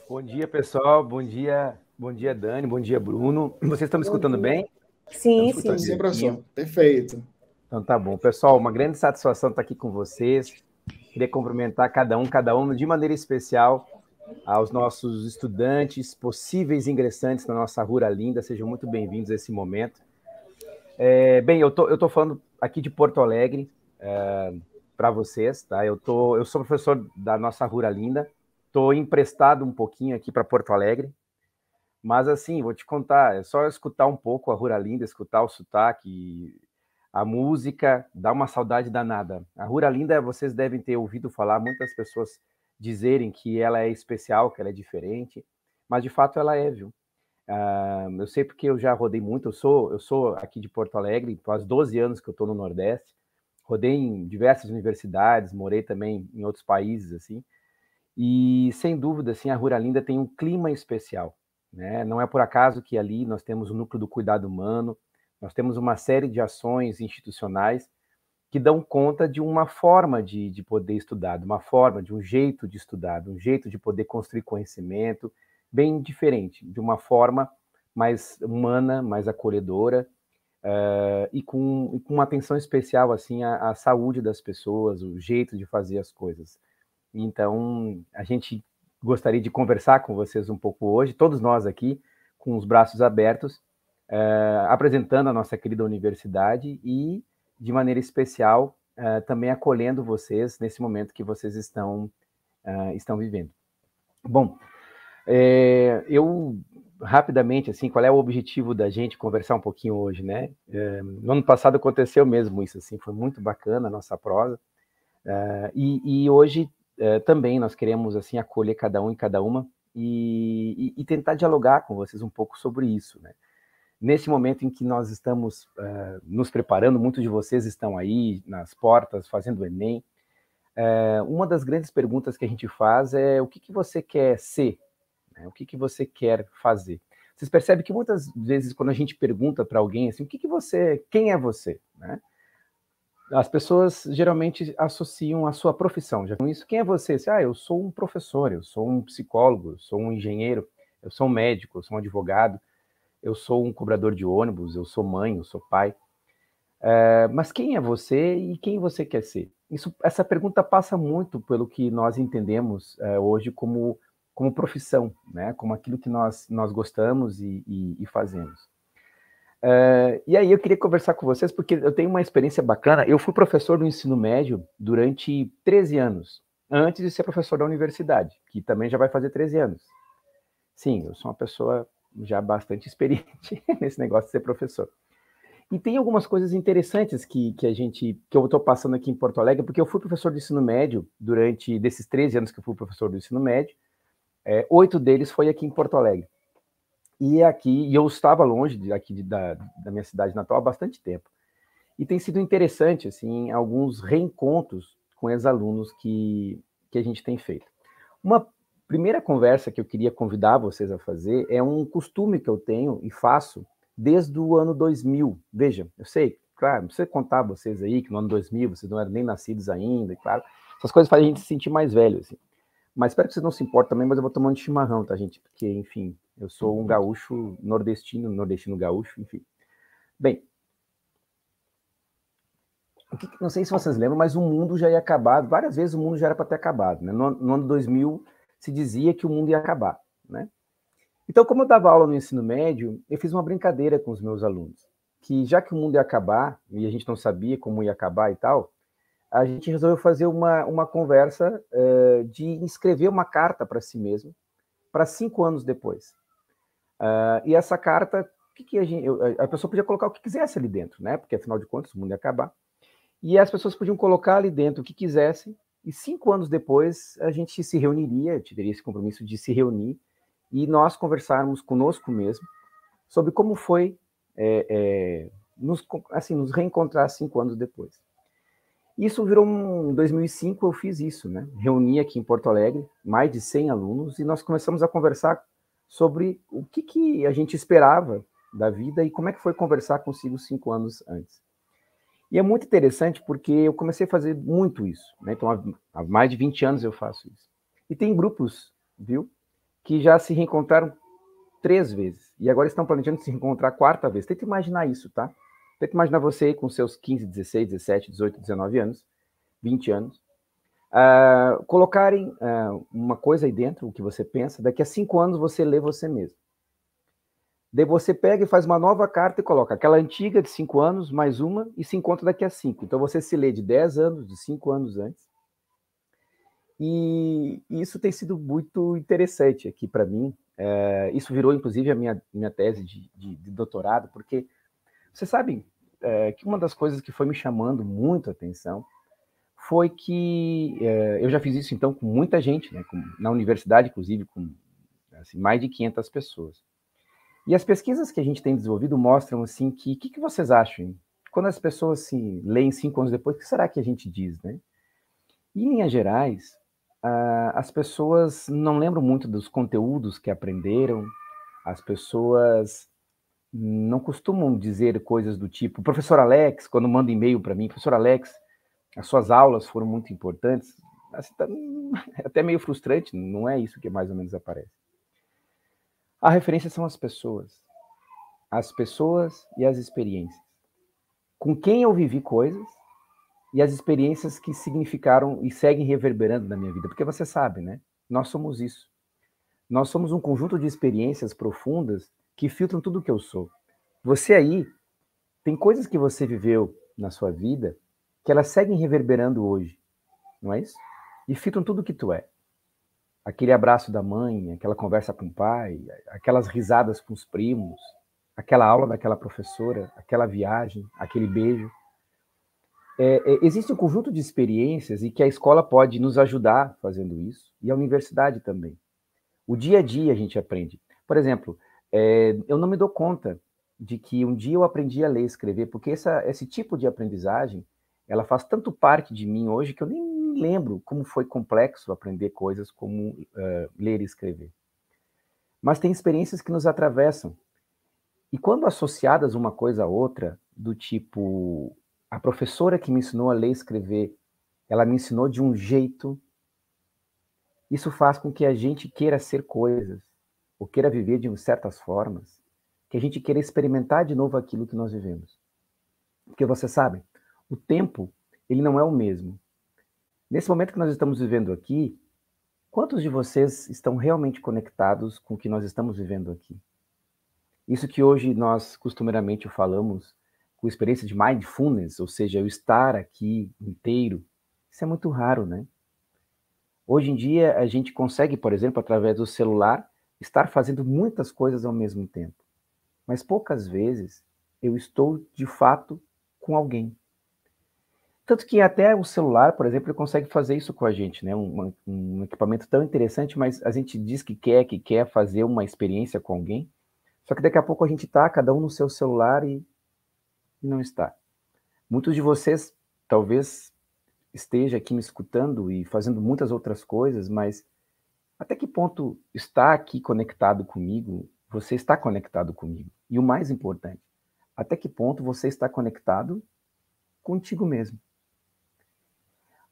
Bom dia, pessoal. Bom dia, Dani. Bom dia, Bruno. Vocês estão me Bom escutando dia. bem? Estão me Sim, escutando sim. Sim, direitinho? professor. Perfeito. Então tá bom. Pessoal, uma grande satisfação estar aqui com vocês. Queria cumprimentar cada um, de maneira especial aos nossos estudantes, possíveis ingressantes na nossa Rura Linda. Sejam muito bem-vindos a esse momento. Bem, eu tô falando aqui de Porto Alegre para vocês, tá? Eu sou professor da nossa Rura Linda. Estou emprestado um pouquinho aqui para Porto Alegre. Mas assim, vou te contar, é só escutar um pouco a Rura Linda, escutar o sotaque, a música, dá uma saudade danada. A Rura Linda, vocês devem ter ouvido falar, muitas pessoas dizerem que ela é especial, que ela é diferente, mas de fato ela é, viu? Eu sei porque eu já rodei muito, eu sou aqui de Porto Alegre, faz 12 anos que eu estou no Nordeste, rodei em diversas universidades, morei também em outros países, assim, e, sem dúvida, assim, a Rura Linda tem um clima especial, né? Não é por acaso que ali nós temos o núcleo do cuidado humano, nós temos uma série de ações institucionais que dão conta de uma forma de poder estudar, de uma forma, de um jeito de estudar, de um jeito de poder construir conhecimento, bem diferente, de uma forma mais humana, mais acolhedora, e com uma atenção especial assim à saúde das pessoas, o jeito de fazer as coisas. Então, a gente gostaria de conversar com vocês um pouco hoje, todos nós aqui, com os braços abertos, apresentando a nossa querida universidade e, de maneira especial, também acolhendo vocês nesse momento que vocês estão vivendo. Bom, eu rapidamente, assim, qual é o objetivo da gente conversar um pouquinho hoje, né? No ano passado aconteceu mesmo isso, assim, foi muito bacana a nossa prosa, e hoje também nós queremos assim acolher cada um e cada uma e tentar dialogar com vocês um pouco sobre isso, né? Nesse momento em que nós estamos nos preparando, muitos de vocês estão aí nas portas fazendo o Enem. Uma das grandes perguntas que a gente faz é o que você quer ser, né? O que você quer fazer? Vocês percebem que muitas vezes quando a gente pergunta para alguém assim, quem é você, né? As pessoas geralmente associam a sua profissão. Já com isso, quem é você? Eu sou um professor, eu sou um psicólogo, eu sou um engenheiro, eu sou um médico, eu sou um advogado, eu sou um cobrador de ônibus, eu sou mãe, eu sou pai. Mas quem é você e quem você quer ser? Essa pergunta passa muito pelo que nós entendemos hoje como profissão, né? Como aquilo que nós gostamos e fazemos. E aí eu queria conversar com vocês, porque eu tenho uma experiência bacana. Eu fui professor do ensino médio durante 13 anos, antes de ser professor da universidade, que também já vai fazer 13 anos. Sim, eu sou uma pessoa já bastante experiente nesse negócio de ser professor. E tem algumas coisas interessantes que eu estou passando aqui em Porto Alegre, porque eu fui professor do ensino médio desses 13 anos que eu fui professor do ensino médio, 8 deles foi aqui em Porto Alegre. E eu estava longe da minha cidade natal há bastante tempo. E tem sido interessante, assim, alguns reencontros com ex-alunos que a gente tem feito. Uma primeira conversa que eu queria convidar vocês a fazer é um costume que eu tenho e faço desde o ano 2000. Veja, eu sei, claro, não precisa contar vocês aí que no ano 2000 vocês não eram nem nascidos ainda, e claro, essas coisas fazem a gente se sentir mais velho, assim. Mas espero que vocês não se importem também, mas eu vou tomando de chimarrão, tá, gente? Porque, enfim, eu sou um gaúcho nordestino gaúcho, enfim. Bem, não sei se vocês lembram, mas o mundo já ia acabar, várias vezes o mundo já era para ter acabado, né? No ano 2000 se dizia que o mundo ia acabar, né? Então, como eu dava aula no ensino médio, eu fiz uma brincadeira com os meus alunos, que já que o mundo ia acabar, e a gente não sabia como ia acabar e tal, a gente resolveu fazer uma conversa de escrever uma carta para si mesmo, para 5 anos depois. E essa carta, a pessoa podia colocar o que quisesse ali dentro, né? Porque afinal de contas o mundo ia acabar. E as pessoas podiam colocar ali dentro o que quisessem, e 5 anos depois a gente se reuniria, teria esse compromisso de se reunir, e nós conversarmos conosco mesmo sobre como foi nos reencontrar 5 anos depois. Isso virou em 2005, eu fiz isso, né? Reuni aqui em Porto Alegre mais de 100 alunos e nós começamos a conversar sobre o que a gente esperava da vida e como é que foi conversar consigo 5 anos antes. E é muito interessante porque eu comecei a fazer muito isso, né? Então, há mais de 20 anos eu faço isso. E tem grupos, viu, que já se reencontraram 3 vezes, e agora estão planejando se reencontrar a 4ª vez. Tenta imaginar isso, tá? Tenta imaginar você com seus 15, 16, 17, 18, 19 anos, 20 anos, colocarem uma coisa aí dentro, o que você pensa, daqui a 5 anos você lê você mesmo. Daí você pega e faz uma nova carta e coloca aquela antiga de 5 anos, mais uma, e se encontra daqui a 5. Então você se lê de 10 anos, de 5 anos antes. E isso tem sido muito interessante aqui para mim. Isso virou, inclusive, a minha tese de doutorado, porque você sabe que uma das coisas que foi me chamando muito a atenção foi que eu já fiz isso, então, com muita gente, né, na universidade, inclusive, com assim, mais de 500 pessoas. E as pesquisas que a gente tem desenvolvido mostram, assim, que vocês acham? Quando as pessoas se leem 5 anos depois, o que será que a gente diz, né? E, em linhas gerais, as pessoas não lembram muito dos conteúdos que aprenderam, as pessoas não costumam dizer coisas do tipo, professor Alex, quando manda e-mail para mim, professor Alex, as suas aulas foram muito importantes, assim, é até meio frustrante, não é isso que mais ou menos aparece. A referência são as pessoas e as experiências. Com quem eu vivi coisas e as experiências que significaram e seguem reverberando na minha vida. Porque você sabe, né? Nós somos isso. Nós somos um conjunto de experiências profundas que filtram tudo o que eu sou. Você aí, tem coisas que você viveu na sua vida que elas seguem reverberando hoje, não é isso? E filtram tudo o que tu é. Aquele abraço da mãe, aquela conversa com o pai, aquelas risadas com os primos, aquela aula daquela professora, aquela viagem, aquele beijo. Existe um conjunto de experiências e que a escola pode nos ajudar fazendo isso, e a universidade também. O dia a dia a gente aprende. Por exemplo, eu não me dou conta de que um dia eu aprendi a ler e escrever, porque esse tipo de aprendizagem, ela faz tanto parte de mim hoje que eu nem me lembro como foi complexo aprender coisas como ler e escrever. Mas tem experiências que nos atravessam. E quando associadas uma coisa a outra, do tipo, a professora que me ensinou a ler e escrever, ela me ensinou de um jeito, isso faz com que a gente queira ser coisas, ou queira viver de certas formas, que a gente queira experimentar de novo aquilo que nós vivemos. Porque você sabe, o tempo, ele não é o mesmo. Nesse momento que nós estamos vivendo aqui, quantos de vocês estão realmente conectados com o que nós estamos vivendo aqui? Isso que hoje nós costumeiramente falamos com experiência de mindfulness, ou seja, o estar aqui inteiro, isso é muito raro, né? Hoje em dia a gente consegue, por exemplo, através do celular, estar fazendo muitas coisas ao mesmo tempo. Mas poucas vezes eu estou de fato com alguém. Tanto que até o celular, por exemplo, ele consegue fazer isso com a gente, né? Um equipamento tão interessante, mas a gente diz que quer fazer uma experiência com alguém, só que daqui a pouco a gente está, cada um no seu celular e não está. Muitos de vocês talvez esteja aqui me escutando e fazendo muitas outras coisas, mas até que ponto está aqui conectado comigo, você está conectado comigo? E o mais importante, até que ponto você está conectado contigo mesmo?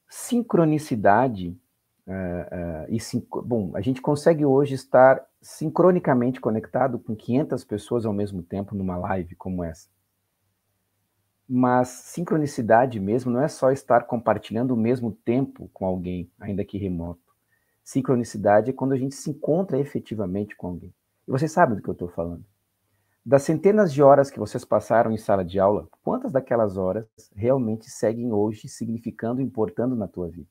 Sincronicidade, bom, a gente consegue hoje estar sincronicamente conectado com 500 pessoas ao mesmo tempo numa live como essa. Mas sincronicidade mesmo não é só estar compartilhando o mesmo tempo com alguém, ainda que remoto. Sincronicidade é quando a gente se encontra efetivamente com alguém. E vocês sabem do que eu estou falando. Das centenas de horas que vocês passaram em sala de aula, quantas daquelas horas realmente seguem hoje significando e importando na tua vida?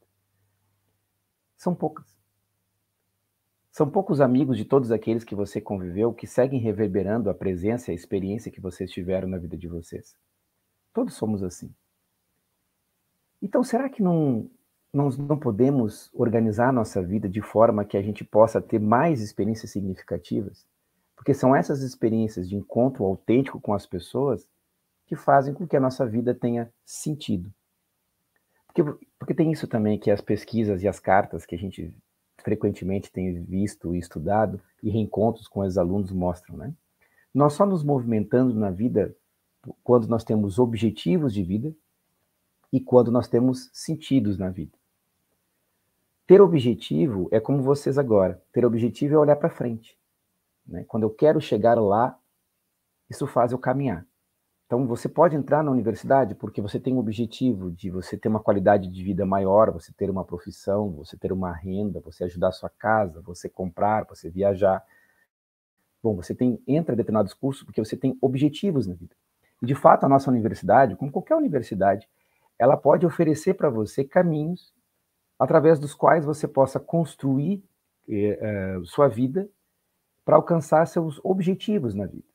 São poucas. São poucos amigos de todos aqueles que você conviveu que seguem reverberando a presença e a experiência que vocês tiveram na vida de vocês. Todos somos assim. Então, será que nós não podemos organizar a nossa vida de forma que a gente possa ter mais experiências significativas? Porque são essas experiências de encontro autêntico com as pessoas que fazem com que a nossa vida tenha sentido. Porque tem isso também que as pesquisas e as cartas que a gente frequentemente tem visto e estudado, e reencontros com os alunos mostram, né? Nós só nos movimentando na vida quando nós temos objetivos de vida e quando nós temos sentidos na vida. Ter objetivo é como vocês agora. Ter objetivo é olhar para frente, né? Quando eu quero chegar lá, isso faz eu caminhar. Então, você pode entrar na universidade porque você tem um objetivo de você ter uma qualidade de vida maior, você ter uma profissão, você ter uma renda, você ajudar a sua casa, você comprar, você viajar. Bom, você entra em determinados cursos porque você tem objetivos na vida. E, de fato, a nossa universidade, como qualquer universidade, ela pode oferecer para você caminhos através dos quais você possa construir sua vida para alcançar seus objetivos na vida.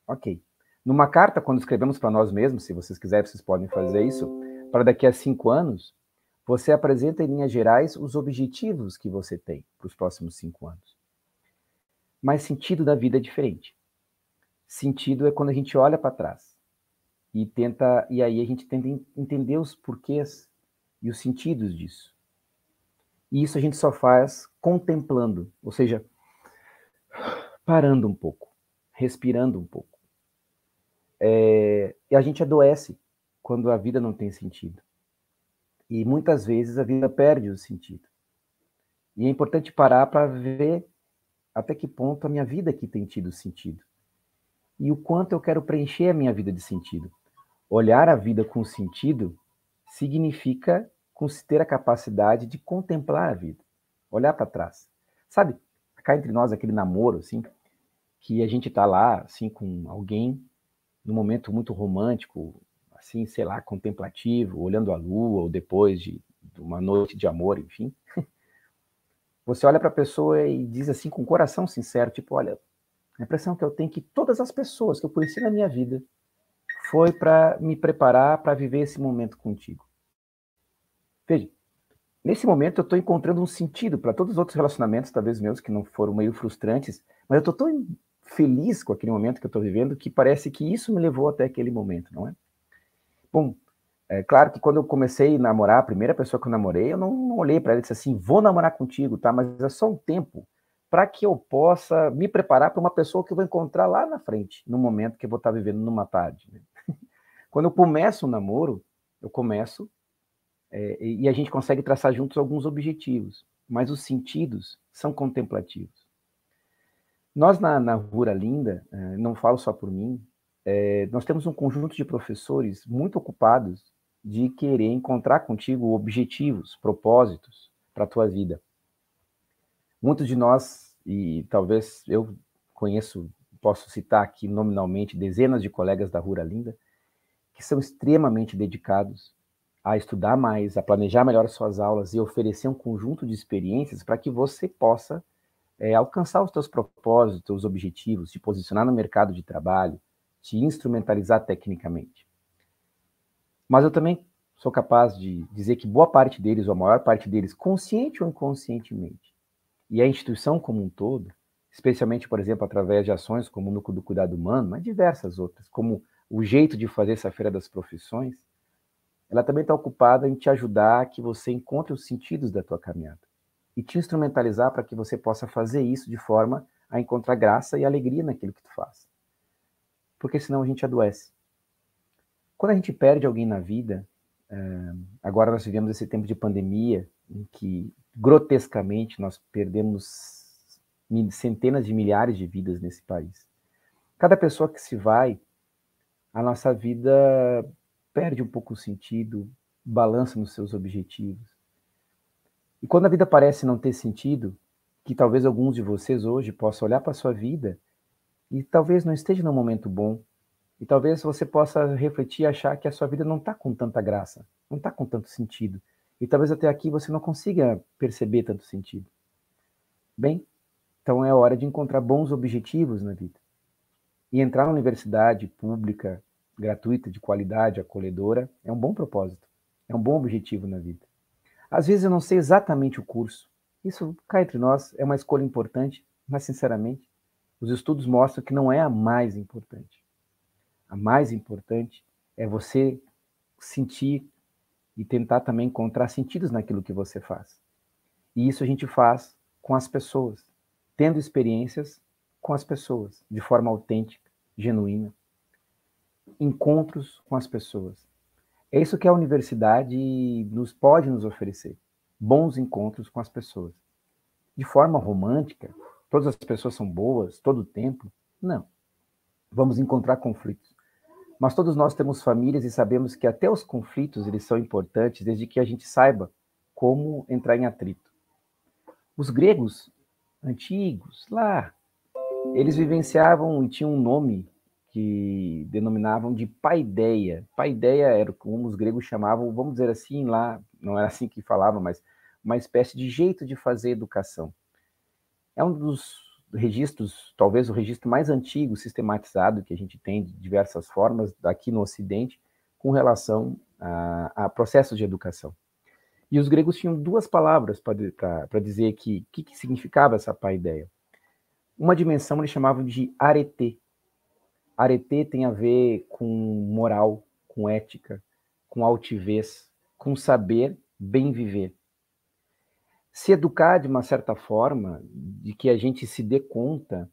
Ok. Numa carta, quando escrevemos para nós mesmos, se vocês quiserem, vocês podem fazer isso, para daqui a 5 anos, você apresenta em linhas gerais os objetivos que você tem para os próximos 5 anos. Mas sentido da vida é diferente. Sentido é quando a gente olha para trás e aí a gente tenta entender os porquês e os sentidos disso. E isso a gente só faz contemplando, ou seja, parando um pouco, respirando um pouco. E a gente adoece quando a vida não tem sentido. E muitas vezes a vida perde o sentido. E é importante parar para ver até que ponto a minha vida aqui tem tido sentido. E o quanto eu quero preencher a minha vida de sentido. Olhar a vida com sentido significa ter a capacidade de contemplar a vida. Olhar para trás. Sabe, cá entre nós, aquele namoro, assim, que a gente tá lá, assim, com alguém, num momento muito romântico, assim, sei lá, contemplativo, olhando a lua, ou depois de uma noite de amor, enfim. Você olha para a pessoa e diz assim, com o coração sincero, tipo, olha, a impressão que eu tenho é que todas as pessoas que eu conheci na minha vida foi para me preparar para viver esse momento contigo. Veja, nesse momento eu estou encontrando um sentido para todos os outros relacionamentos, talvez meus, que não foram meio frustrantes, mas eu estou tão feliz com aquele momento que eu estou vivendo que parece que isso me levou até aquele momento, não é? Bom, é claro que quando eu comecei a namorar, a primeira pessoa que eu namorei, eu não olhei para ela e disse assim, vou namorar contigo, tá? Mas é só um tempo para que eu possa me preparar para uma pessoa que eu vou encontrar lá na frente, no momento que eu vou estar vivendo numa tarde. Né? Quando eu começo um namoro, eu começo e a gente consegue traçar juntos alguns objetivos, mas os sentidos são contemplativos. Nós na Rura Linda, não falo só por mim, nós temos um conjunto de professores muito ocupados de querer encontrar contigo objetivos, propósitos para a tua vida. Muitos de nós, e talvez eu conheço, posso citar aqui nominalmente dezenas de colegas da Rura Linda, que são extremamente dedicados a estudar mais, a planejar melhor as suas aulas e oferecer um conjunto de experiências para que você possa alcançar os teus propósitos, os teus objetivos, te posicionar no mercado de trabalho, te instrumentalizar tecnicamente. Mas eu também sou capaz de dizer que boa parte deles, ou a maior parte deles, consciente ou inconscientemente, e a instituição como um todo, especialmente, por exemplo, através de ações como o Núcleo do Cuidado Humano, mas diversas outras, como o jeito de fazer essa Feira das Profissões, ela também está ocupada em te ajudar a que você encontre os sentidos da tua caminhada e te instrumentalizar para que você possa fazer isso de forma a encontrar graça e alegria naquilo que tu faz. Porque senão a gente adoece. Quando a gente perde alguém na vida, agora nós vivemos esse tempo de pandemia, em que grotescamente nós perdemos centenas de milhares de vidas nesse país. Cada pessoa que se vai, a nossa vida perde um pouco o sentido, balança nos seus objetivos. E quando a vida parece não ter sentido, que talvez alguns de vocês hoje possam olhar para a sua vida e talvez não esteja num momento bom, e talvez você possa refletir e achar que a sua vida não está com tanta graça, não está com tanto sentido. E talvez até aqui você não consiga perceber tanto sentido. Bem, então é hora de encontrar bons objetivos na vida. E entrar na universidade pública, gratuita, de qualidade, acolhedora, é um bom propósito, é um bom objetivo na vida. Às vezes eu não sei exatamente o curso. Isso, cá entre nós, é uma escolha importante, mas, sinceramente, os estudos mostram que não é a mais importante. A mais importante é você sentir e tentar também encontrar sentidos naquilo que você faz. E isso a gente faz com as pessoas, tendo experiências com as pessoas, de forma autêntica, genuína. Encontros com as pessoas. É isso que a universidade pode nos oferecer. bons encontros com as pessoas. De forma romântica, todas as pessoas são boas todo o tempo? Não. Vamos encontrar conflitos. Mas todos nós temos famílias e sabemos que até os conflitos eles são importantes desde que a gente saiba como entrar em atrito. Os gregos antigos, lá, eles vivenciavam e tinham um nome que denominavam de paideia. Paideia era como os gregos chamavam, vamos dizer assim, lá, não era assim que falavam, mas uma espécie de jeito de fazer educação. É um dos registros, talvez o registro mais antigo, sistematizado, que a gente tem de diversas formas aqui no Ocidente, com relação a processos de educação. E os gregos tinham duas palavras para dizer que significava essa paideia. Uma dimensão eles chamavam de arete. Arete tem a ver com moral, com ética, com altivez, com saber bem viver. Se educar de uma certa forma, de que a gente se dê conta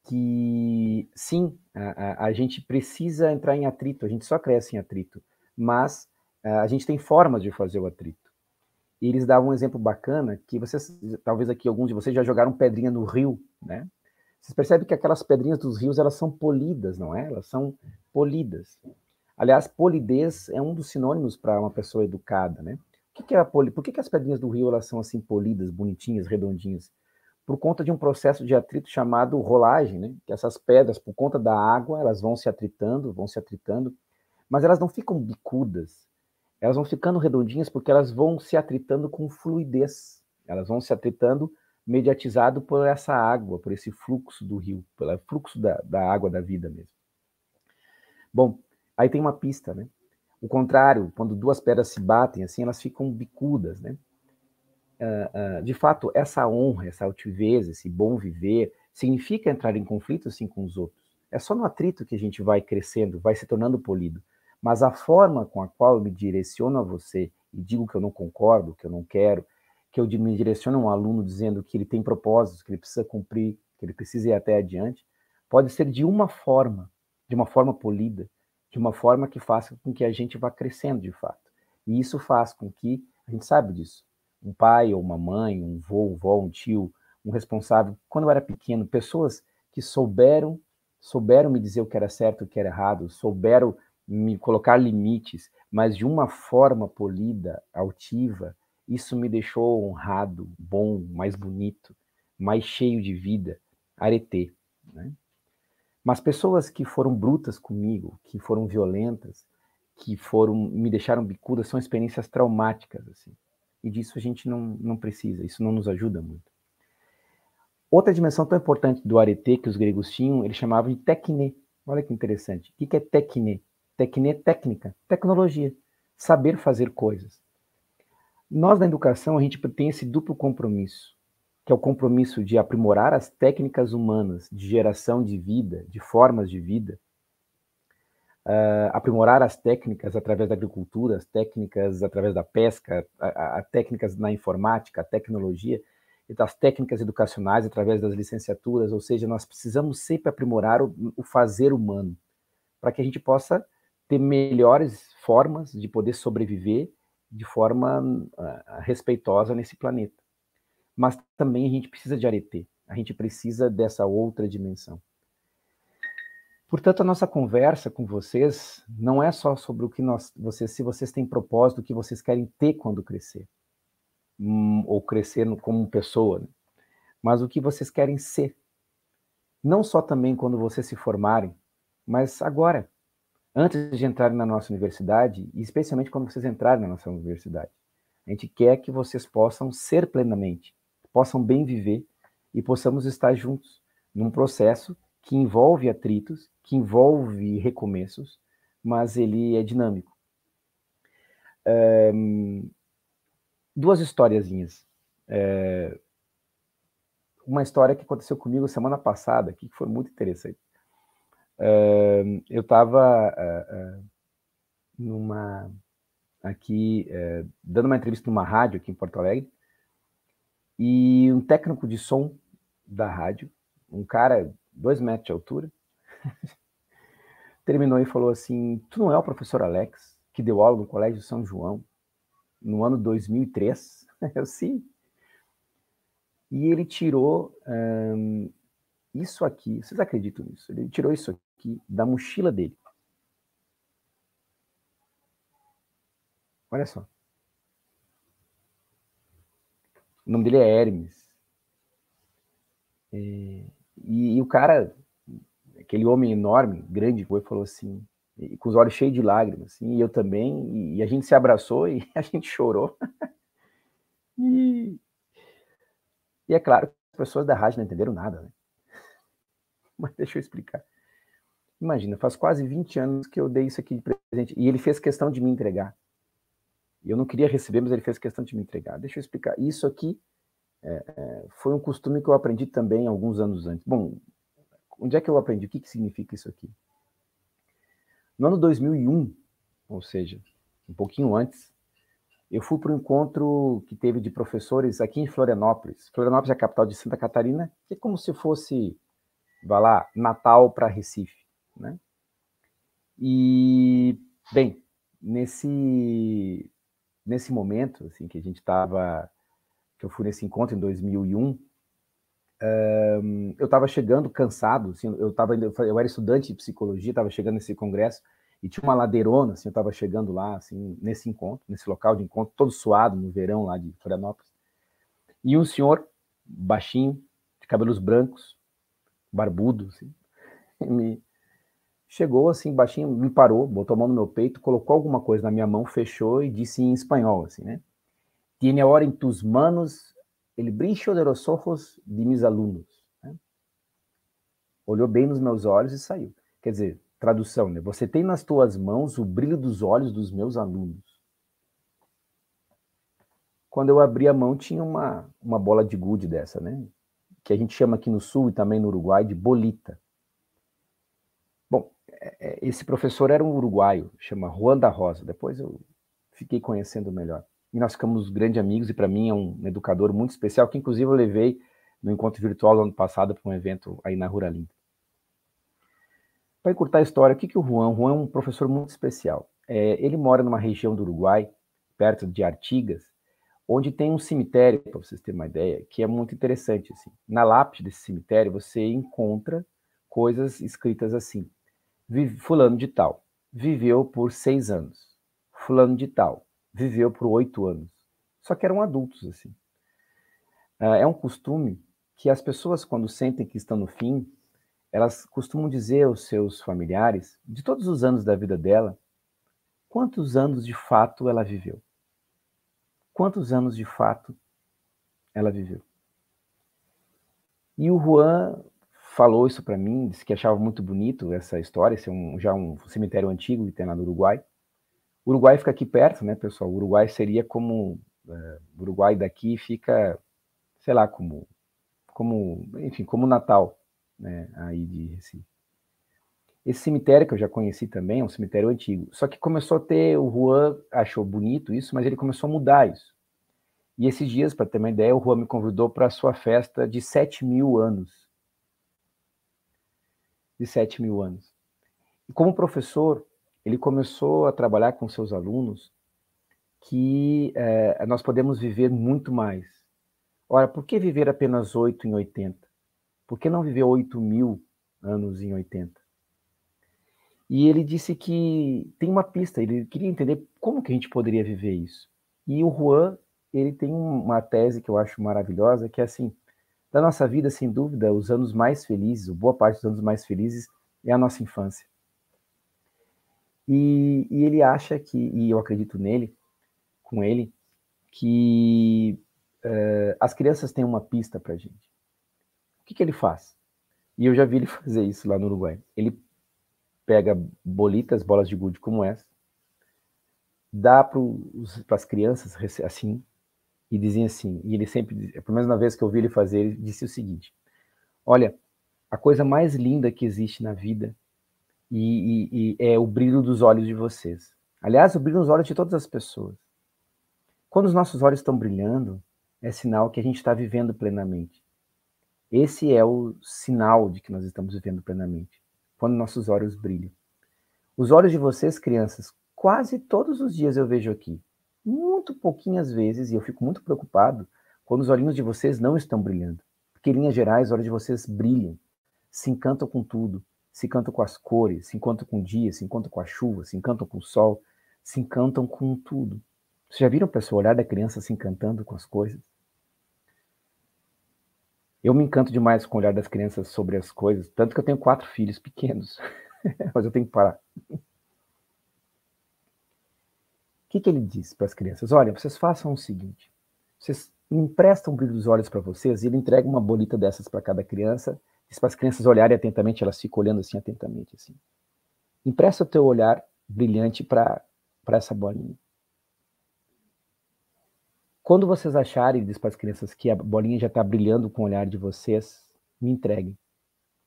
que, sim, a gente precisa entrar em atrito, a gente só cresce em atrito, mas a gente tem formas de fazer o atrito. E eles davam um exemplo bacana, que vocês, talvez aqui alguns de vocês já jogaram pedrinha no rio, né? Vocês percebem que aquelas pedrinhas dos rios, elas são polidas, não é? Elas são polidas. Aliás, polidez é um dos sinônimos para uma pessoa educada, né? O que é a Por que as pedrinhas do rio elas são assim polidas, bonitinhas, redondinhas? Por conta de um processo de atrito chamado rolagem, né? Que essas pedras, por conta da água, elas vão se atritando, mas elas não ficam bicudas. Elas vão ficando redondinhas porque elas vão se atritando com fluidez. Elas vão se atritando mediatizado por essa água, por esse fluxo do rio, pelo fluxo da água da vida mesmo. Bom, aí tem uma pista, né? O contrário, quando duas pedras se batem, assim, elas ficam bicudas, né? De fato, essa honra, essa altivez, esse bom viver, significa entrar em conflito, assim, com os outros. É só no atrito que a gente vai crescendo, vai se tornando polido. Mas a forma com a qual eu me direciono a você e digo que eu não concordo, que eu não quero, que eu me direciono a um aluno dizendo que ele tem propósitos, que ele precisa cumprir, que ele precisa ir até adiante, pode ser de uma forma polida, de uma forma que faça com que a gente vá crescendo de fato. E isso faz com que, a gente sabe disso, um pai ou uma mãe, um vô, vó, um tio, um responsável, quando eu era pequeno, pessoas que souberam me dizer o que era certo e o que era errado, souberam me colocar limites, mas de uma forma polida, altiva, isso me deixou honrado, bom, mais bonito, mais cheio de vida, aretê, né? Mas pessoas que foram brutas comigo, que foram violentas, me deixaram bicuda, são experiências traumáticas, assim. E disso a gente não precisa, isso não nos ajuda muito. Outra dimensão tão importante do arete que os gregos tinham, eles chamavam de tekne. Olha que interessante. O que é tekne? Tekne é técnica, tecnologia, saber fazer coisas. Nós, na educação, a gente tem esse duplo compromisso, que é o compromisso de aprimorar as técnicas humanas de geração de vida, de formas de vida, aprimorar as técnicas através da agricultura, as técnicas através da pesca, técnicas na informática, a tecnologia, e das técnicas educacionais através das licenciaturas, ou seja, nós precisamos sempre aprimorar o fazer humano, para que a gente possa ter melhores formas de poder sobreviver de forma respeitosa nesse planeta. Mas também a gente precisa de arete, a gente precisa dessa outra dimensão. Portanto, a nossa conversa com vocês não é só sobre o que se vocês têm propósito, o que vocês querem ter quando crescer, ou crescer como pessoa, né? Mas o que vocês querem ser. Não só também quando vocês se formarem, mas agora, antes de entrarem na nossa universidade, e especialmente quando vocês entrarem na nossa universidade. A gente quer que vocês possam ser plenamente, possam bem viver e possamos estar juntos num processo que envolve atritos, que envolve recomeços, mas ele é dinâmico. Duas historiazinhas. Uma história que aconteceu comigo semana passada, que foi muito interessante. Eu estava dando uma entrevista numa rádio aqui em Porto Alegre, e um técnico de som da rádio, um cara 2 metros de altura, terminou e falou assim: tu não é o professor Alex, que deu aula no Colégio São João, no ano 2003? Eu, sim. E ele tirou isso aqui, vocês acreditam nisso? Ele tirou isso aqui da mochila dele. Olha só. O nome dele é Hermes. E o cara, aquele homem enorme, grande, foi, falou assim, com os olhos cheios de lágrimas, assim, e eu também, e a gente se abraçou e a gente chorou. E é claro que as pessoas da rádio não entenderam nada, né? Mas deixa eu explicar. Imagina, faz quase 20 anos que eu dei isso aqui de presente, e ele fez questão de me entregar. Eu não queria receber, mas ele fez questão de me entregar. Deixa eu explicar. Isso aqui foi um costume que eu aprendi também alguns anos antes. Bom, onde é que eu aprendi? O que significa isso aqui? No ano 2001, ou seja, um pouquinho antes, eu fui para um encontro que teve de professores aqui em Florianópolis. Florianópolis é a capital de Santa Catarina, que é como se fosse, vai lá, Natal para Recife, né? E, bem, nesse momento, assim, que a gente estava, que eu fui nesse encontro em 2001, eu estava chegando cansado, assim, eu era estudante de psicologia, estava chegando nesse congresso, e tinha uma ladeirona, assim, eu estava chegando lá, assim, nesse encontro, nesse local de encontro, todo suado no verão lá de Florianópolis, e um senhor, baixinho, de cabelos brancos, barbudo, assim, me chegou, assim, baixinho, me parou, botou a mão no meu peito, colocou alguma coisa na minha mão, fechou e disse em espanhol, assim, né? Tiene ahora en tus manos el brillo de los ojos de mis alunos. Né? Olhou bem nos meus olhos e saiu. Quer dizer, tradução, né? Você tem nas tuas mãos o brilho dos olhos dos meus alunos. Quando eu abri a mão, tinha uma bola de gude dessa, né? Que a gente chama aqui no Sul e também no Uruguai de bolita. Bom, esse professor era um uruguaio, chama Juan da Rosa. Depois eu fiquei conhecendo melhor. E nós ficamos grandes amigos, e para mim é um educador muito especial, que inclusive eu levei no encontro virtual do ano passado para um evento aí na Ruralinda. Para encurtar a história, o que o Juan? O Juan é um professor muito especial. Ele mora numa região do Uruguai, perto de Artigas, onde tem um cemitério, para vocês terem uma ideia, que é muito interessante. Assim. Na lápide desse cemitério, você encontra coisas escritas assim. Fulano de tal, viveu por 6 anos. Fulano de tal, viveu por 8 anos. Só que eram adultos, assim. É um costume que as pessoas, quando sentem que estão no fim, elas costumam dizer aos seus familiares, de todos os anos da vida dela, quantos anos de fato ela viveu. Quantos anos de fato ela viveu. E o Juan falou isso para mim, disse que achava muito bonito essa história, esse é já um cemitério antigo que tem lá no Uruguai. O Uruguai fica aqui perto, né, pessoal? O Uruguai seria como... o Uruguai daqui fica, sei lá, enfim, como Natal, né, aí de Recife. Esse cemitério que eu já conheci também é um cemitério antigo. Só que começou a ter, o Juan achou bonito isso, mas ele começou a mudar isso. E esses dias, para ter uma ideia, o Juan me convidou para a sua festa de 7.000 anos. De 7.000 anos. E como professor, ele começou a trabalhar com seus alunos que nós podemos viver muito mais. Ora, por que viver apenas 8 em 80? Por que não viver 8.000 anos em 80? E ele disse que tem uma pista, ele queria entender como que a gente poderia viver isso. E o Juan, ele tem uma tese que eu acho maravilhosa, que é assim, da nossa vida, sem dúvida, os anos mais felizes, boa parte dos anos mais felizes, é a nossa infância. E ele acha que, e eu acredito nele, com ele, que as crianças têm uma pista pra gente. O que ele faz? E eu já vi ele fazer isso lá no Uruguai. Ele pega bolitas, bolas de gude como essa, dá para as crianças assim, e dizem assim, e ele sempre, pelo menos na vez que eu vi ele fazer, ele disse o seguinte: olha, a coisa mais linda que existe na vida e é o brilho dos olhos de vocês. Aliás, o brilho nos olhos de todas as pessoas. Quando os nossos olhos estão brilhando, é sinal que a gente está vivendo plenamente. Esse é o sinal de que nós estamos vivendo plenamente, quando nossos olhos brilham. Os olhos de vocês, crianças, quase todos os dias eu vejo aqui. muito pouquinhas vezes, e eu fico muito preocupado, quando os olhinhos de vocês não estão brilhando. Porque, em linhas gerais, os olhos de vocês brilham, se encantam com tudo, se encantam com as cores, se encantam com o dia, se encantam com a chuva, se encantam com o sol, se encantam com tudo. Vocês já viram a pessoa olhar da criança se encantando com as coisas? Eu me encanto demais com o olhar das crianças sobre as coisas, tanto que eu tenho 4 filhos pequenos, mas eu tenho que parar. O que ele diz para as crianças? Olha, vocês façam o seguinte, vocês emprestam o brilho dos olhos para vocês e ele entrega uma bolita dessas para cada criança, diz para as crianças olharem atentamente, elas ficam olhando assim atentamente. Assim. Empresta o teu olhar brilhante para essa bolinha. Quando vocês acharem, diz para as crianças, que a bolinha já está brilhando com o olhar de vocês, me entreguem.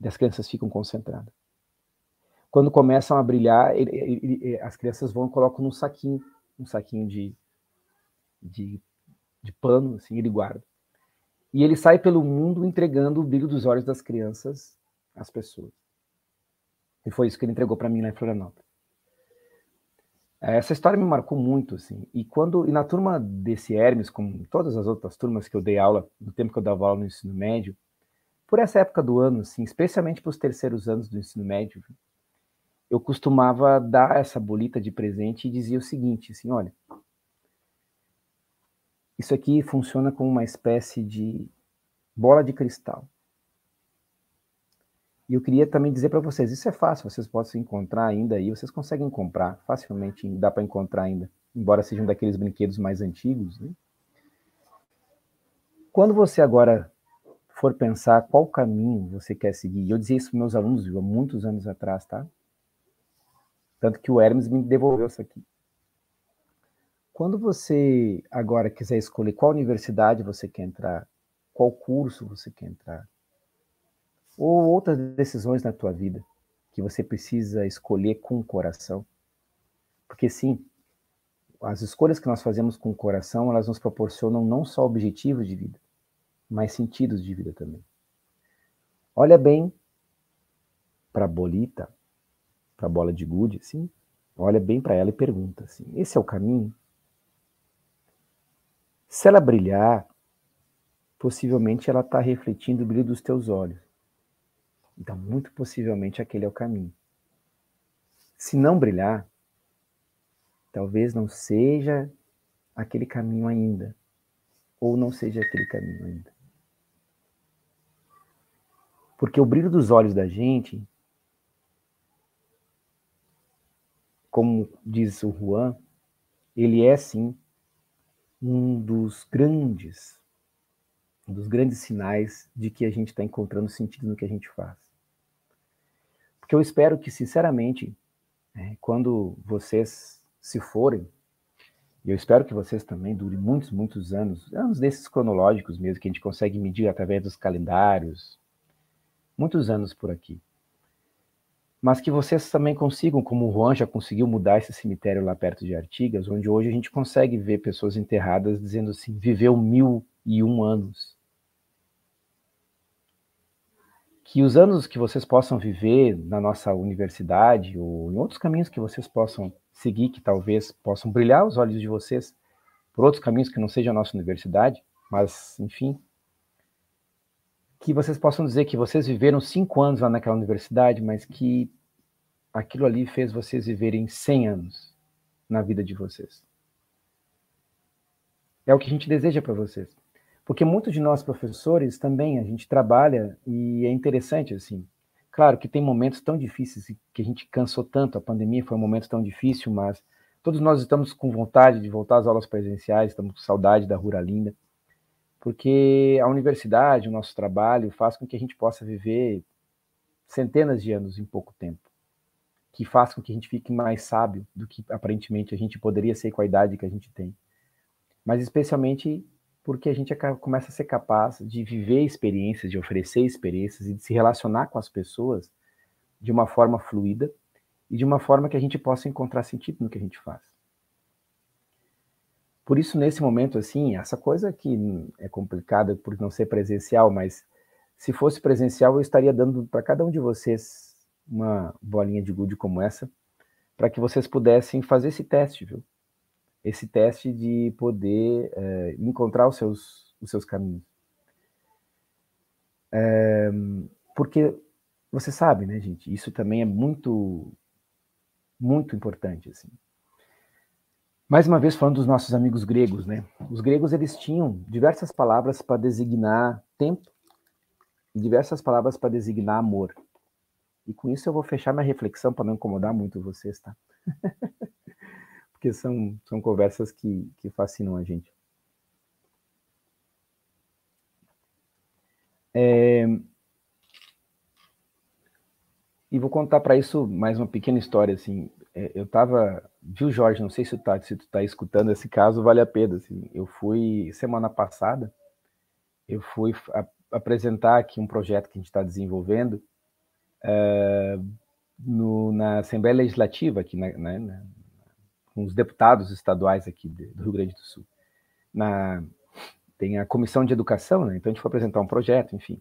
E as crianças ficam concentradas. Quando começam a brilhar, as crianças vão e colocam num saquinho de pano, assim, ele guarda. E ele sai pelo mundo entregando o brilho dos olhos das crianças às pessoas. E foi isso que ele entregou para mim lá em Florianópolis. Essa história me marcou muito, assim. E na turma desse Hermes, como todas as outras turmas que eu dei aula, no tempo que eu dava aula no ensino médio, por essa época do ano, assim, especialmente para os terceiros anos do ensino médio, eu costumava dar essa bolita de presente e dizia o seguinte, assim, olha, isso aqui funciona como uma espécie de bola de cristal. E eu queria também dizer para vocês, isso é fácil, vocês podem encontrar ainda aí, vocês conseguem comprar, facilmente dá para encontrar ainda, embora sejam daqueles brinquedos mais antigos. Né? Quando você agora for pensar qual caminho você quer seguir, eu dizia isso para meus alunos, viu, há muitos anos atrás, tá? Tanto que o Hermes me devolveu isso aqui. Quando você agora quiser escolher qual universidade você quer entrar, qual curso você quer entrar, ou outras decisões na tua vida que você precisa escolher com o coração. Porque sim, as escolhas que nós fazemos com o coração, elas nos proporcionam não só objetivos de vida, mas sentidos de vida também. Olha bem para a bolita, para a bola de gude, assim, olha bem para ela e pergunta assim, esse é o caminho? Se ela brilhar, possivelmente ela está refletindo o brilho dos teus olhos. Então, muito possivelmente, aquele é o caminho. Se não brilhar, talvez não seja aquele caminho ainda. Ou não seja aquele caminho ainda. Porque o brilho dos olhos da gente, como diz o Juan, ele é, sim, um dos grandes sinais de que a gente está encontrando sentido no que a gente faz. Porque eu espero que, sinceramente, quando vocês se forem, e eu espero que vocês também durem muitos, muitos anos desses cronológicos mesmo, que a gente consegue medir através dos calendários, muitos anos por aqui. Mas que vocês também consigam, como o Juan já conseguiu mudar esse cemitério lá perto de Artigas, onde hoje a gente consegue ver pessoas enterradas dizendo assim, viveu 1001 anos. Que os anos que vocês possam viver na nossa universidade ou em outros caminhos que vocês possam seguir, que talvez possam brilhar os olhos de vocês por outros caminhos que não sejam a nossa universidade, mas, enfim, que vocês possam dizer que vocês viveram 5 anos lá naquela universidade, mas que aquilo ali fez vocês viverem 100 anos na vida de vocês. É o que a gente deseja para vocês. Porque muitos de nós professores também, a gente trabalha e é interessante, assim, claro que tem momentos tão difíceis que a gente cansou tanto, a pandemia foi um momento tão difícil, mas todos nós estamos com vontade de voltar às aulas presenciais, estamos com saudade da Ruralinda, porque a universidade, o nosso trabalho, faz com que a gente possa viver centenas de anos em pouco tempo, que faz com que a gente fique mais sábio do que aparentemente a gente poderia ser com a idade que a gente tem. Mas especialmente porque a gente começa a ser capaz de viver experiências, de oferecer experiências e de se relacionar com as pessoas de uma forma fluida e de uma forma que a gente possa encontrar sentido no que a gente faz. Por isso, nesse momento, assim, essa coisa que é complicada por não ser presencial, mas se fosse presencial, eu estaria dando para cada um de vocês uma bolinha de gude como essa, para que vocês pudessem fazer esse teste, viu? esse teste de poder encontrar os seus caminhos. Porque você sabe, né, gente, isso também é muito, muito importante, assim. Mais uma vez falando dos nossos amigos gregos, né? Os gregos, eles tinham diversas palavras para designar tempo e diversas palavras para designar amor. E com isso eu vou fechar minha reflexão para não incomodar muito vocês, tá? Porque são conversas que fascinam a gente. E vou contar para isso mais uma pequena história, assim. Eu tava... Viu, Jorge? Não sei se tu tá escutando esse caso, vale a pena, assim. Eu fui, semana passada, eu fui apresentar aqui um projeto que a gente está desenvolvendo na Assembleia Legislativa, aqui com os deputados estaduais aqui do Rio Grande do Sul. Tem a Comissão de Educação, né? Então a gente foi apresentar um projeto, enfim.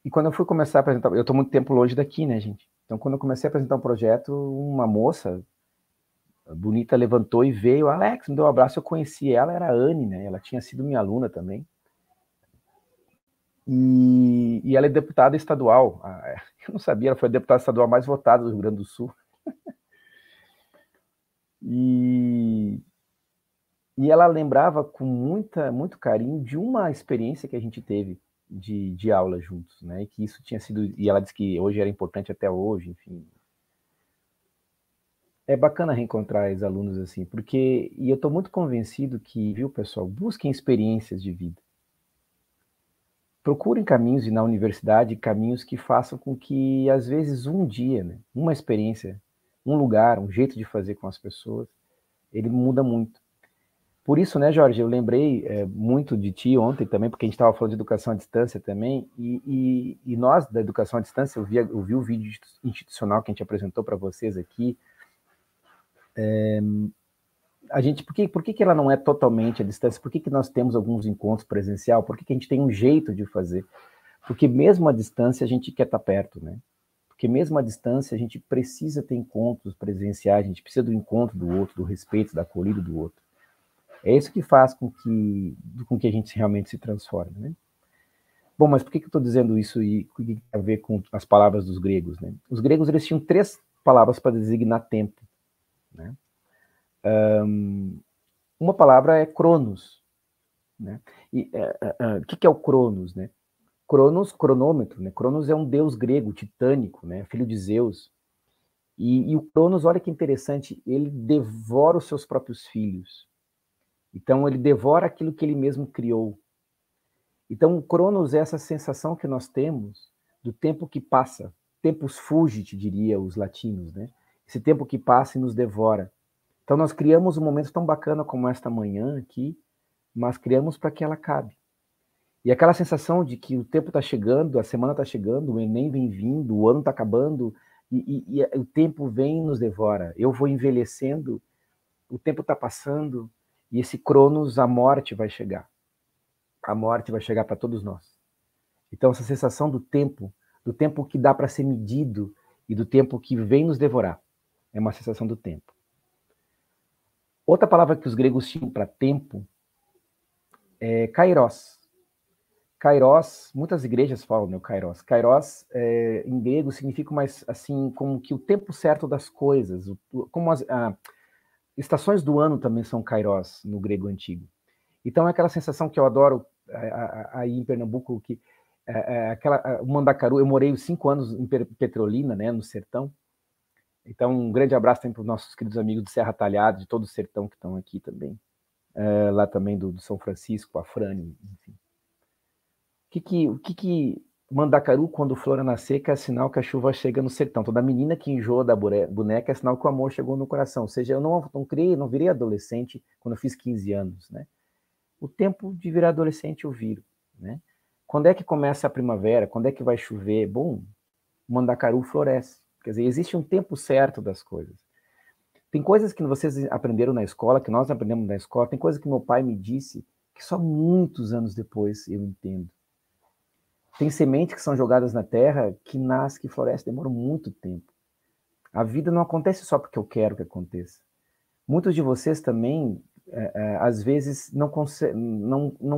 E quando eu fui começar a apresentar... Eu estou muito tempo longe daqui, né, gente? Então, quando eu comecei a apresentar um projeto, uma moça bonita levantou e veio. Alex, me deu um abraço. Eu conheci ela, era a Anne, né? Ela tinha sido minha aluna também. E ela é deputada estadual. Eu não sabia, ela foi a deputada estadual mais votada do Rio Grande do Sul. E ela lembrava com muito carinho de uma experiência que a gente teve de aula juntos, né? E que isso tinha sido... E ela disse que hoje era importante até hoje, enfim. É bacana reencontrar ex-alunos assim, porque... E eu estou muito convencido que, viu, pessoal, busquem experiências de vida. Procurem caminhos, e na universidade, caminhos que façam com que, às vezes, um dia, né, uma experiência, um lugar, um jeito de fazer com as pessoas, ele muda muito. Por isso, né, Jorge, eu lembrei muito de ti ontem também, porque a gente estava falando de educação à distância também, e nós, da educação à distância, eu vi o vídeo institucional que a gente apresentou para vocês aqui. A gente, por que ela não é totalmente à distância? Por que nós temos alguns encontros presencial? Por que a gente tem um jeito de fazer? Porque mesmo à distância a gente quer estar perto, né? Porque mesmo à distância a gente precisa ter encontros presenciais, a gente precisa do encontro do outro, do respeito, da acolhida do outro. É isso que faz com que a gente realmente se transforme, né? Bom, mas por que eu estou dizendo isso e o que tem a ver com as palavras dos gregos, né? Os gregos, eles tinham 3 palavras para designar tempo, né? Uma palavra é cronos, né? E o que é o cronos, né? Cronos, cronômetro, né? Cronos é um deus grego, titânico, né? Filho de Zeus. E o Cronos, olha que interessante, ele devora os seus próprios filhos. Então, ele devora aquilo que ele mesmo criou. Então, o Cronos é essa sensação que nós temos do tempo que passa. Tempus fugit, diria os latinos, né? Esse tempo que passa e nos devora. Então, nós criamos um momento tão bacana como esta manhã aqui, mas criamos para que ela acabe. E aquela sensação de que o tempo está chegando, a semana está chegando, o Enem vem vindo, o ano está acabando, e o tempo vem e nos devora. Eu vou envelhecendo, o tempo está passando, e esse Cronos, a morte vai chegar. A morte vai chegar para todos nós. Então, essa sensação do tempo que dá para ser medido, e do tempo que vem nos devorar, é uma sensação do tempo. Outra palavra que os gregos tinham para tempo é kairos. Kairos, muitas igrejas falam, né, kairos. Kairos, em grego, significa mais assim, como que o tempo certo das coisas. Como as estações do ano também são kairos no grego antigo. Então, é aquela sensação que eu adoro aí em Pernambuco, que o Mandacaru, eu morei 5 anos em Petrolina, né, no sertão. Então, um grande abraço também para os nossos queridos amigos do Serra Talhada, de todo o sertão que estão aqui também. Lá também do São Francisco, a Frane, enfim. O que Mandacaru, quando flora na seca, é sinal que a chuva chega no sertão. Toda menina que enjoa da boneca é sinal que o amor chegou no coração. Ou seja, eu não virei adolescente quando eu fiz 15 anos, né? O tempo de virar adolescente eu viro, né? Quando é que começa a primavera? Quando é que vai chover? Bom, o Mandacaru floresce. Quer dizer, existe um tempo certo das coisas. Tem coisas que vocês aprenderam na escola, que nós aprendemos na escola, tem coisas que meu pai me disse que só muitos anos depois eu entendo. Tem sementes que são jogadas na terra, que nasce, que floresce, demoram muito tempo. A vida não acontece só porque eu quero que aconteça. Muitos de vocês também, às vezes, não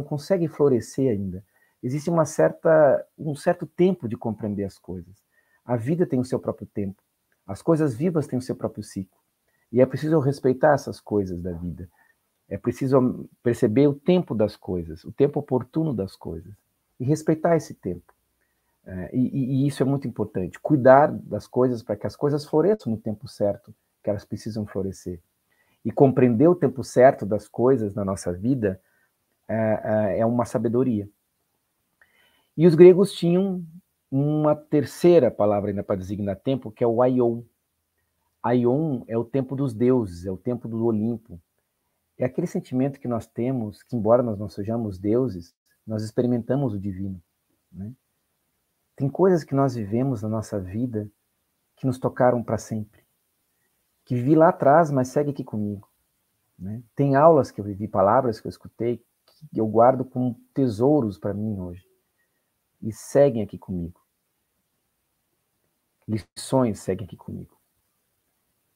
conseguem florescer ainda. Existe um certo tempo de compreender as coisas. A vida tem o seu próprio tempo. As coisas vivas têm o seu próprio ciclo. E é preciso respeitar essas coisas da vida. É preciso perceber o tempo das coisas, o tempo oportuno das coisas. E respeitar esse tempo. E isso é muito importante. Cuidar das coisas para que as coisas floresçam no tempo certo, que elas precisam florescer. E compreender o tempo certo das coisas na nossa vida é uma sabedoria. E os gregos tinham uma terceira palavra ainda para designar tempo, que é o aion. Aion é o tempo dos deuses, é o tempo do Olimpo. É aquele sentimento que nós temos, que embora nós não sejamos deuses, nós experimentamos o divino, né? Tem coisas que nós vivemos na nossa vida que nos tocaram para sempre. Que vivi lá atrás, mas segue aqui comigo, né? Tem aulas que eu vivi, palavras que eu escutei, que eu guardo como tesouros para mim hoje. E seguem aqui comigo. Lições seguem aqui comigo.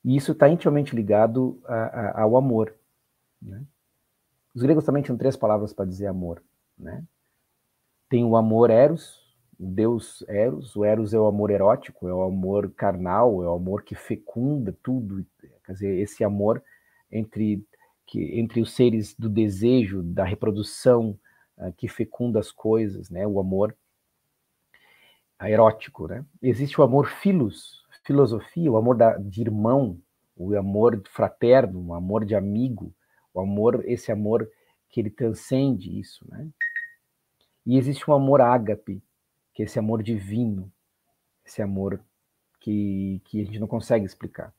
E isso está intimamente ligado ao amor, né? Os gregos também tinham 3 palavras para dizer amor, né? Tem o amor eros, o deus eros. O eros é o amor erótico, é o amor carnal, é o amor que fecunda tudo. Quer dizer, esse amor entre os seres do desejo, da reprodução, que fecunda as coisas, né? O amor erótico, né? Existe o amor philos, filosofia, o amor de irmão, o amor fraterno, o amor de amigo, esse amor que ele transcende isso, né? E existe um amor ágape, que é esse amor divino, esse amor que a gente não consegue explicar.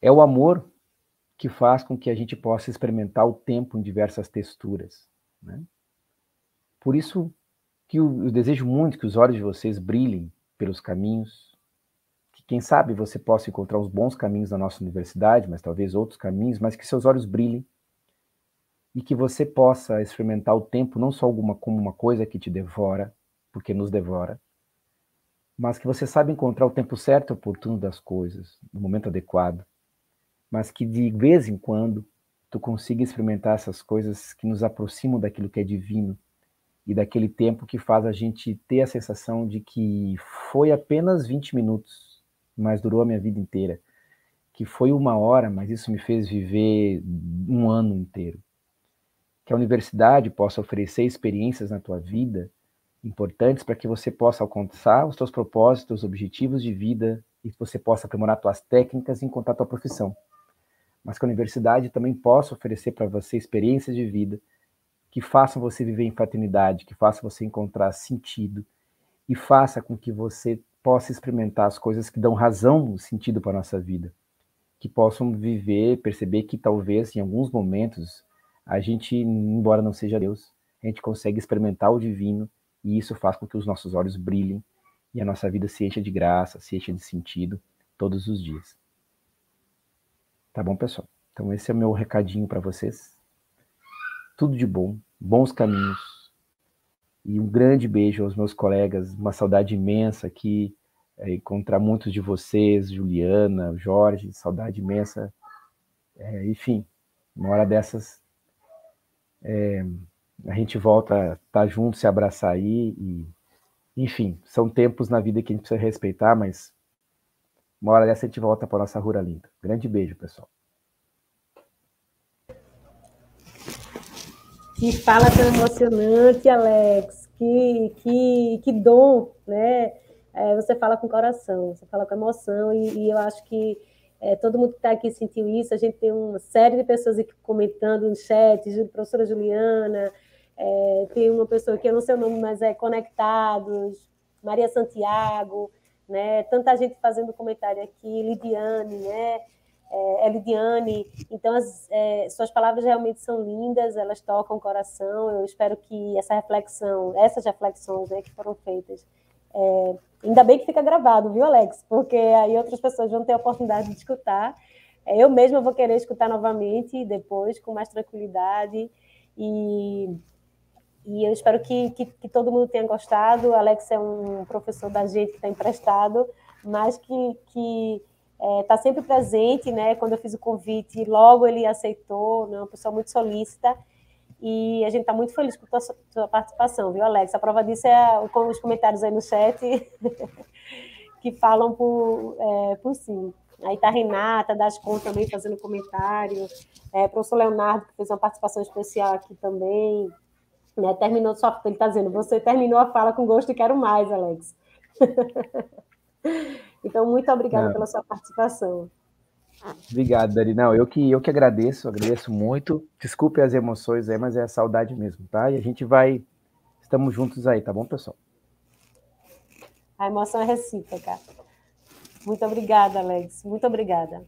É o amor que faz com que a gente possa experimentar o tempo em diversas texturas, né? Por isso que eu desejo muito que os olhos de vocês brilhem pelos caminhos, que quem sabe você possa encontrar os bons caminhos na nossa universidade, mas talvez outros caminhos, mas que seus olhos brilhem e que você possa experimentar o tempo não só como uma coisa que te devora, porque nos devora, mas que você sabe encontrar o tempo certo e oportuno das coisas, no momento adequado, mas que de vez em quando tu consiga experimentar essas coisas que nos aproximam daquilo que é divino e daquele tempo que faz a gente ter a sensação de que foi apenas 20 minutos, mas durou a minha vida inteira, que foi 1 hora, mas isso me fez viver 1 ano inteiro. Que a universidade possa oferecer experiências na tua vida importantes para que você possa alcançar os teus propósitos, objetivos de vida e que você possa aprimorar tuas técnicas e encontrar tua profissão. Mas que a universidade também possa oferecer para você experiências de vida que façam você viver em fraternidade, que façam você encontrar sentido e faça com que você possa experimentar as coisas que dão razão, sentido para a nossa vida. Que possam viver, perceber que talvez em alguns momentos a gente, embora não seja Deus, a gente consegue experimentar o divino e isso faz com que os nossos olhos brilhem e a nossa vida se encha de graça, se encha de sentido todos os dias. Tá bom, pessoal? Então esse é o meu recadinho para vocês. Tudo de bom, bons caminhos e um grande beijo aos meus colegas, uma saudade imensa aqui, encontrar muitos de vocês, Juliana, Jorge, saudade imensa. Enfim, uma hora dessas a gente volta a estar junto, se abraçar aí e, enfim, são tempos na vida que a gente precisa respeitar, mas uma hora dessa a gente volta para a nossa Rura Linda. Grande beijo, pessoal. Que fala tão emocionante, Alex. Que dom, né? Você fala com coração, você fala com emoção, e eu acho que todo mundo que está aqui sentiu isso. A gente tem uma série de pessoas aqui comentando no chat, professora Juliana, tem uma pessoa que eu não sei o nome, mas é Conectados, Maria Santiago, né? Tanta gente fazendo comentário aqui, Lidiane, né? Lidiane, então suas palavras realmente são lindas, elas tocam o coração. Eu espero que essas reflexões, né, que foram feitas, ainda bem que fica gravado, viu, Alex? Porque aí outras pessoas vão ter a oportunidade de escutar. Eu mesma vou querer escutar novamente depois, com mais tranquilidade, e eu espero que todo mundo tenha gostado. O Alex é um professor da gente que está emprestado, mas que está sempre presente, né? Quando eu fiz o convite, logo ele aceitou, né? Uma pessoa muito solícita, e a gente está muito feliz com a sua participação, viu, Alex? A prova disso é os comentários aí no chat que falam por si. Aí está a Renata, Dascon também fazendo comentário, professor Leonardo, que fez uma participação especial aqui também, né? Terminou só, ele está dizendo, você terminou a fala com gosto e quero mais, Alex. Então, muito obrigada pela sua participação. Obrigado, Dari. Não, eu que agradeço muito. Desculpe as emoções aí, mas é a saudade mesmo, tá? E a gente estamos juntos aí, tá bom, pessoal? A emoção é recíproca. Muito obrigada, Alex. Muito obrigada.